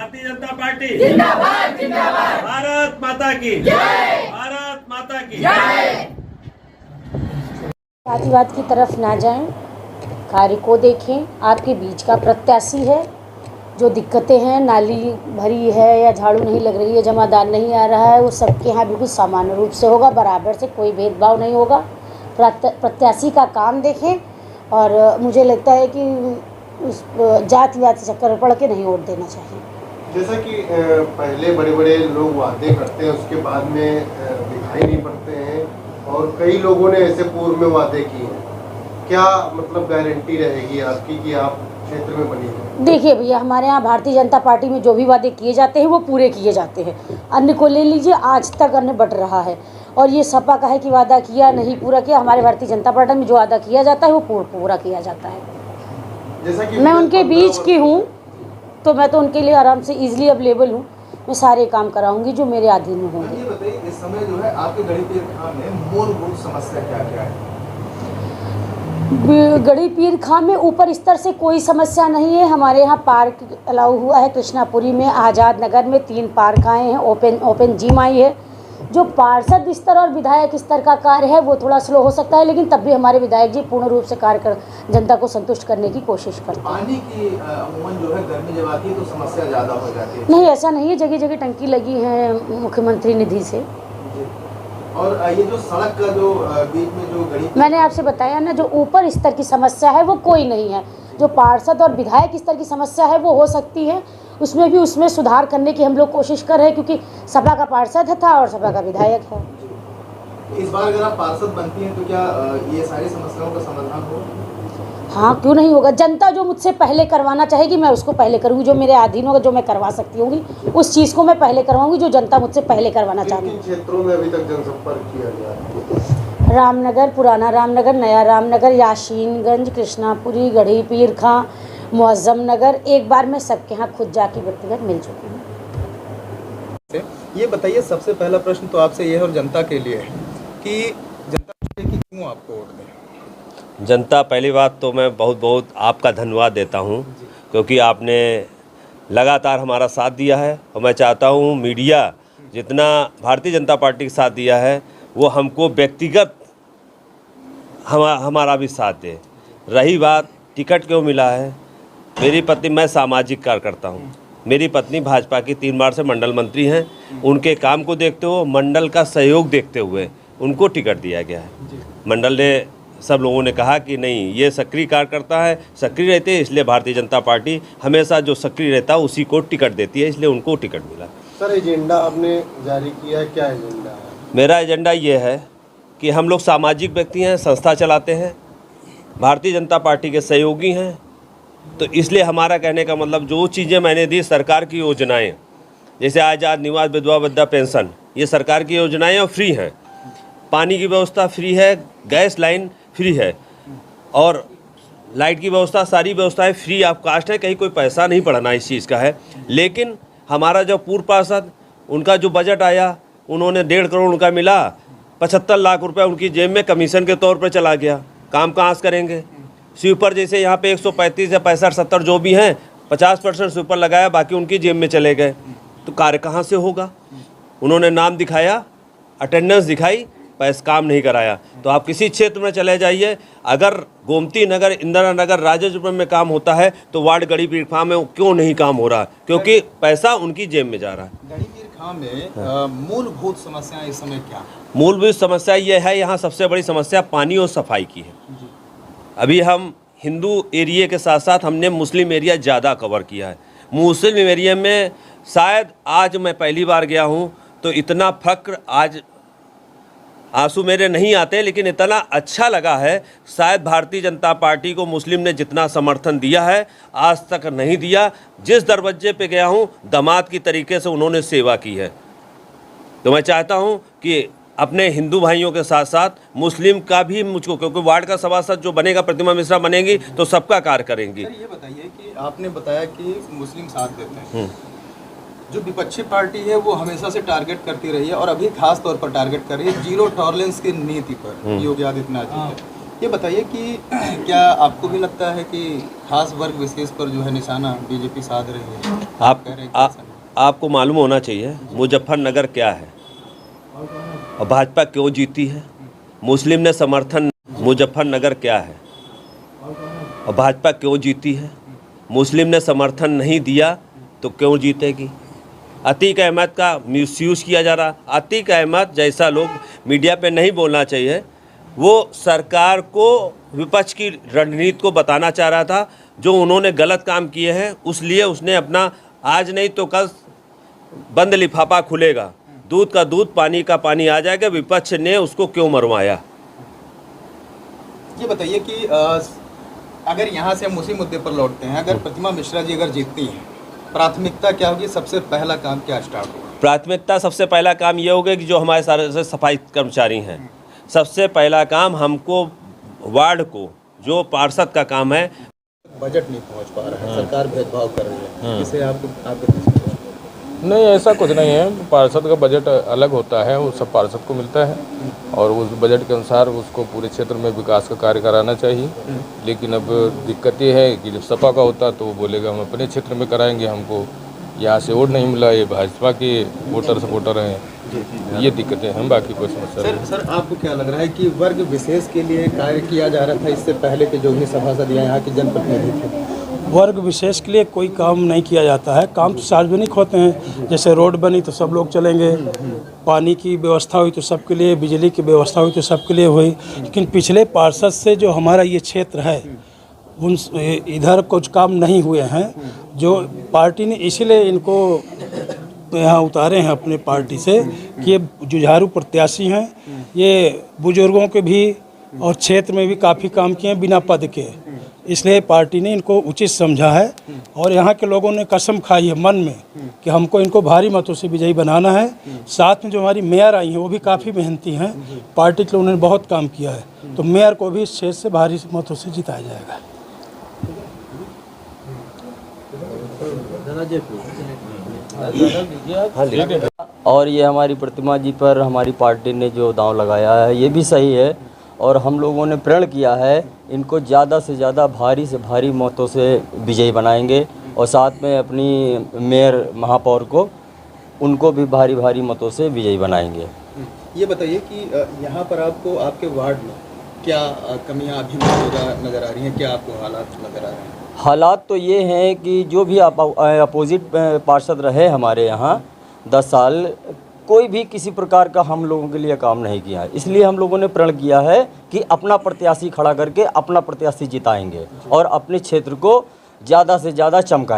Bharatiya Janata party जिंदाबाद जिंदाबाद। भारत माता की जय। भारत माता की जय। जातिवाद की तरफ ना जाएं, कार्य को देखें। आपके बीच का प्रत्याशी है, जो दिक्कतें हैं, नाली भरी है या झाड़ू नहीं लग रही है, जमादार नहीं आ रहा है, वो सबके यहाँ बिल्कुल सामान्य रूप से होगा, बराबर से, कोई भेदभाव नहीं होगा। प्रत्याशी का काम देखें और मुझे लगता है कि उस जातिवाद के चक्कर में पड़ के नहीं वोट देना चाहिए। जैसा कि पहले बड़े बड़े लोग वादे करते हैं, उसके बाद में दिखाई नहीं पड़ते हैं, और कई लोगों ने ऐसे पूर्व में वादे किए हैं। क्या मतलब गारंटी रहेगी आपकी कि आप क्षेत्र में बनी है? देखिए भैया, हमारे यहाँ भारतीय जनता पार्टी में जो भी वादे किए जाते हैं वो पूरे किए जाते हैं। अन्य को ले लीजिए, आज तक अन्य बढ़ रहा है, और ये सपा का है कि वादा किया नहीं पूरा किया। हमारे भारतीय जनता पार्टी में जो वादा किया जाता है वो पूरा किया जाता है। जैसा कि मैं उनके बीच की हूँ, तो मैं तो उनके लिए आराम से ईजिली अवेलेबल हूँ। मैं सारे काम कराऊंगी जो मेरे अधीन में होंगे। ये बताइए, इस समय जो है आपके गढ़ीपीर खां में मूलभूत समस्या क्या क्या है? गढ़ीपीर खां में ऊपर स्तर से कोई समस्या नहीं है। हमारे यहाँ पार्क अलाउ हुआ है। कृष्णापुरी में, आज़ाद नगर में 3 पार्क आए हैं, ओपन जिम आई है। जो पार्षद स्तर और विधायक स्तर का कार्य है वो थोड़ा स्लो हो सकता है, लेकिन तब भी हमारे विधायक जी पूर्ण रूप से कार्य कर जनता को संतुष्ट करने की कोशिश करते हैं। पानी की अमूमन जो है गर्मी जब आती है तो समस्या ज़्यादा हो जाती है। नहीं, ऐसा नहीं है, जगह जगह टंकी लगी है मुख्यमंत्री निधि से। और ये जो सड़क का जो बीच में जो गढ़ी, मैंने आपसे बताया ना, जो ऊपर स्तर की समस्या है वो कोई नहीं है। जो पार्षद और विधायक स्तर की समस्या है वो हो सकती है, उसमें सुधार करने की हम लोग कोशिश कर रहे हैं, क्योंकि सपा का पार्षद था और सपा का विधायक है। इस बार अगर आप पार्षद बनती हैं तो क्या ये सारी समस्याओं का समाधान हो? हाँ, क्यों नहीं होगा। जनता जो मुझसे पहले करवाना चाहेगी मैं उसको पहले करूँगी। जो मेरे अधीन होगा, जो मैं करवा सकती होंगी, उस चीज़ को मैं पहले करवाऊंगी जो जनता मुझसे पहले करवाना चाहती है। क्षेत्रों में अभी तक जनसंपर्क किया गया? रामनगर, पुराना रामनगर, नया रामनगर, याशीनगंज, कृष्णापुरी, गढ़ीपीर खां, मुअज्जम नगर। एक बार मैं सबके यहाँ खुद जाके व्यक्तिगत मिल चुकी हूँ। ये बताइए, सबसे पहला प्रश्न तो आपसे ये है और जनता के लिए है कि जनता की क्यों आपको वोट दें? जनता, पहली बात तो मैं बहुत बहुत आपका धन्यवाद देता हूं, क्योंकि आपने लगातार हमारा साथ दिया है। और मैं चाहता हूं मीडिया जितना भारतीय जनता पार्टी के साथ दिया है वो हमको व्यक्तिगत हमारा भी साथ दे। रही बात टिकट क्यों मिला है, मेरी पत्नी, मैं सामाजिक कार्य करता हूँ, मेरी पत्नी भाजपा की 3 बार से मंडल मंत्री हैं। उनके काम को देखते हुए, मंडल का सहयोग देखते हुए उनको टिकट दिया गया है। मंडल ने, सब लोगों ने कहा कि नहीं, ये सक्रिय कार्यकर्ता है, सक्रिय रहते हैं, इसलिए भारतीय जनता पार्टी हमेशा जो सक्रिय रहता है उसी को टिकट देती है, इसलिए उनको टिकट मिला। सर, एजेंडा आपने जारी किया है, क्या एजेंडा है? मेरा एजेंडा ये है कि हम लोग सामाजिक व्यक्ति हैं, संस्था चलाते हैं, भारतीय जनता पार्टी के सहयोगी हैं, तो इसलिए हमारा कहने का मतलब, जो चीज़ें मैंने दी, सरकार की योजनाएं, जैसे आज़ाद निवास, विधवा वृद्धा पेंशन, ये सरकार की योजनाएं और फ्री हैं। पानी की व्यवस्था फ्री है, गैस लाइन फ्री है, और लाइट की व्यवस्था, सारी व्यवस्थाएं फ्री ऑफ कास्ट है। कहीं कोई पैसा नहीं पड़ना इस चीज़ का है। लेकिन हमारा जो पूर्व पार्षद, उनका जो बजट आया, उन्होंने 1.5 करोड़ उनका मिला, 75 लाख रुपए उनकी जेब में कमीशन के तौर पर चला गया। काम कहाँ से करेंगे? स्वीपर जैसे यहाँ पे 135 या 65, 70 जो भी हैं, 50% स्वीपर लगाया, बाकी उनकी जेब में चले गए, तो कार्य कहाँ से होगा? उन्होंने नाम दिखाया, अटेंडेंस दिखाई, पैसा काम नहीं कराया। तो आप किसी क्षेत्र में चले जाइए, अगर गोमती नगर, इंदिरा नगर, राजेशपुर में काम होता है तो वार्ड गढ़ीपीर खां में क्यों नहीं काम हो रहा? क्योंकि पैसा उनकी जेब में जा रहा है। गढ़ीपीर खां में मूलभूत समस्याएं इस समय क्या? मूलभूत समस्या ये है, यहाँ सबसे बड़ी समस्या पानी और सफाई की है। अभी हम हिंदू एरिया के साथ साथ हमने मुस्लिम एरिया ज़्यादा कवर किया है। मुस्लिम एरिया में शायद आज मैं पहली बार गया हूँ तो इतना फक्र, आज आंसू मेरे नहीं आते, लेकिन इतना अच्छा लगा है। शायद भारतीय जनता पार्टी को मुस्लिम ने जितना समर्थन दिया है आज तक नहीं दिया। जिस दरवाजे पे गया हूँ, दामाद की तरीके से उन्होंने सेवा की है। तो मैं चाहता हूँ कि अपने हिंदू भाइयों के साथ साथ मुस्लिम का भी मुझको, क्योंकि वार्ड का सभासद जो बनेगा, प्रतिमा मिश्रा बनेगी, तो सबका कार्य करेंगी। सर, ये बताइए कि आपने बताया कि मुस्लिम साथ देते हैं, जो विपक्षी पार्टी है वो हमेशा से टारगेट करती रही है और अभी खास तौर पर टारगेट कर रही है जीरो टॉलरेंस की नीति पर, योगी आदित्यनाथ जी है। ये बताइए कि क्या आपको भी लगता है कि खास वर्ग विशेष पर जो है निशाना बीजेपी साध रही है? आप कह रहे हैं कि आ, ऐसा नहीं। आपको मालूम होना चाहिए मुजफ्फरनगर क्या है और भाजपा क्यों जीती है। मुस्लिम ने समर्थन, मुजफ्फरनगर क्या है और भाजपा क्यों जीती है। मुस्लिम ने समर्थन नहीं दिया तो क्यों जीतेगी। अतीक अहमद का मिसयूज़ किया जा रहा। अतीक अहमद जैसा लोग मीडिया पे नहीं बोलना चाहिए, वो सरकार को विपक्ष की रणनीति को बताना चाह रहा था। जो उन्होंने गलत काम किए हैं उसलिए उसने अपना आज नहीं तो कल बंद लिफाफा खुलेगा, दूध का दूध पानी का पानी आ जाएगा। विपक्ष ने उसको क्यों मरवाया। ये बताइए कि अगर यहाँ से हम उसी मुद्दे पर लौटते हैं, अगर प्रतिमा मिश्रा जी अगर जीतती हैं, प्राथमिकता क्या होगी? सबसे पहला काम क्या स्टार्ट होगा? प्राथमिकता सबसे पहला काम ये होगा कि जो हमारे सारे से सफाई कर्मचारी हैं, सबसे पहला काम हमको वार्ड को जो पार्षद का काम है। बजट नहीं पहुँच पा रहा है, सरकार भेदभाव कर रही है, इसे आप नहीं, ऐसा कुछ नहीं है। पार्षद का बजट अलग होता है, वो सब पार्षद को मिलता है और उस बजट के अनुसार उसको पूरे क्षेत्र में विकास का कार्य कराना चाहिए। लेकिन अब दिक्कत ये है कि जब सपा का होता तो वो बोलेगा हम अपने क्षेत्र में कराएंगे, हमको यहाँ से वोट नहीं मिला, ये भाजपा के वोटर सपोर्टर हैं, ये दिक्कतें हैं, बाकी कोई समस्या नहीं। सर आपको क्या लग रहा है कि वर्ग विशेष के लिए कार्य किया जा रहा था इससे पहले के जो भी सभासद यहाँ के जनप्रतिनिधि थे? वर्ग विशेष के लिए कोई काम नहीं किया जाता है। काम तो सार्वजनिक होते हैं, जैसे रोड बनी तो सब लोग चलेंगे, पानी की व्यवस्था हुई तो सबके लिए, बिजली की व्यवस्था हुई तो सबके लिए हुई। लेकिन पिछले पार्षद से जो हमारा ये क्षेत्र है उन इधर कुछ काम नहीं हुए हैं, जो पार्टी ने इसीलिए इनको यहाँ उतारे हैं अपने पार्टी से कि ये जुझारू प्रत्याशी हैं, ये बुजुर्गों के भी और क्षेत्र में भी काफ़ी काम किए हैं बिना पद के, इसलिए पार्टी ने इनको उचित समझा है। और यहाँ के लोगों ने कसम खाई है मन में कि हमको इनको भारी मतों से विजयी बनाना है। साथ में जो हमारी मेयर आई हैं वो भी काफ़ी मेहनती हैं, पार्टी के लिए उन्होंने बहुत काम किया है, तो मेयर को भी इस क्षेत्र से भारी मतों से जिताया जाएगा। और ये हमारी प्रतिमा जी पर हमारी पार्टी ने जो दांव लगाया है ये भी सही है, और हम लोगों ने प्रण किया है इनको ज़्यादा से ज़्यादा भारी से भारी मतों से विजयी बनाएंगे, और साथ में अपनी मेयर महापौर को उनको भी भारी भारी मतों से विजयी बनाएंगे। ये बताइए कि यहाँ पर आपको आपके वार्ड में क्या कमियाँ अभी मौजूदा नज़र आ रही हैं, क्या आपको हालात नज़र आ रहे हैं? हालात तो ये हैं कि जो भी अपोजिट पार्षद रहे हमारे यहाँ 10 साल, कोई भी किसी प्रकार का हम लोगों के लिए काम नहीं किया है। इसलिए हम लोगों ने प्रण किया है कि अपना प्रत्याशी खड़ा करके अपना प्रत्याशी जिताएंगे और अपने क्षेत्र को ज़्यादा से ज़्यादा चमकाएंगे।